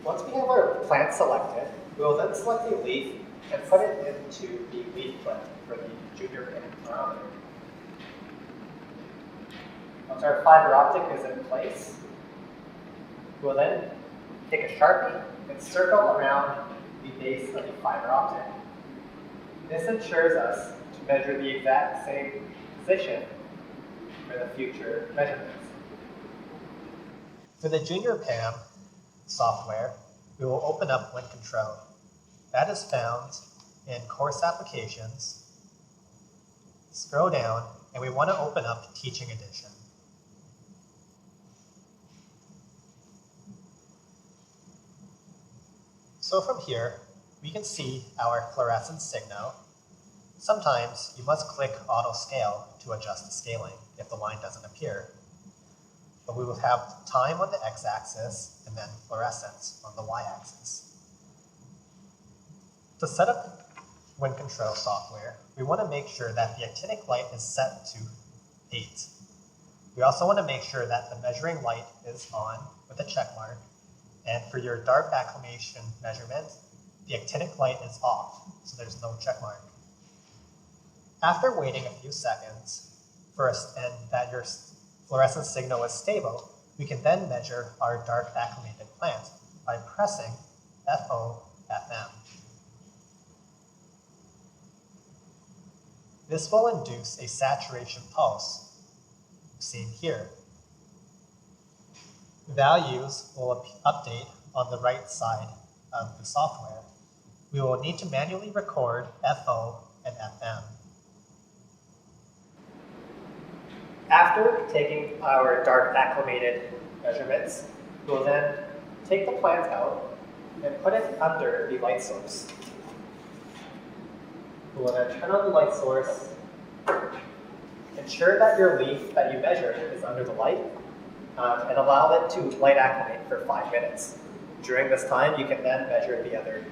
Once we have our plant selected, we will then select a leaf and put it into the leaf clip for the Junior PAM parameter. Once our fiber optic is in place, we will then take a Sharpie and circle around the base of the fiber optic. This ensures us to measure the exact same position for the future measurements. For the Junior PAM software, we will open up WinControl. That is found in Course Applications. Scroll down, and we want to open up Teaching Edition. So from here, we can see our fluorescence signal. Sometimes you must click Auto Scale to adjust the scaling if the line doesn't appear. But we will have time on the x-axis and then fluorescence on the y-axis. To set up WinControl software, we want to make sure that the actinic light is set to 8. We also want to make sure that the measuring light is on with a check mark. And for your dark acclimation measurement, the actinic light is off, so there's no check mark. After waiting a few seconds and that your fluorescence signal is stable, we can then measure our dark acclimated plant by pressing FO/FM. This will induce a saturation pulse, seen here. Values will update on the right side of the software. We will need to manually record FO and FM. After taking our dark acclimated measurements, we will then take the plant out and put it under the light source. We will then turn on the light source, ensure that your leaf that you measured is under the light, and allow it to light acclimate for 5 minutes. During this time, you can then measure the other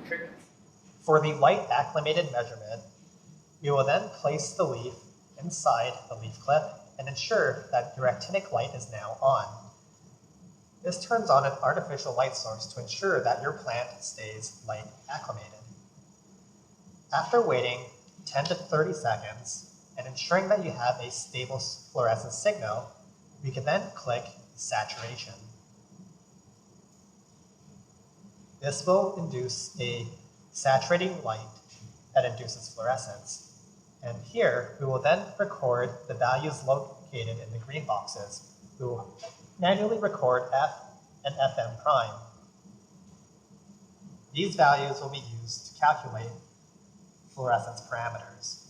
treatments. For the light acclimated measurement, we will then place the leaf inside the leaf clip and ensure that your actinic light is now on. This turns on an artificial light source to ensure that your plant stays light acclimated. After waiting 10 to 30 seconds and ensuring that you have a stable fluorescence signal, we can then click Saturation. This will induce a saturating light that induces fluorescence. And here, we will then record the values located in the green boxes. We will manually record F and FM prime. These values will be used to calculate fluorescence parameters.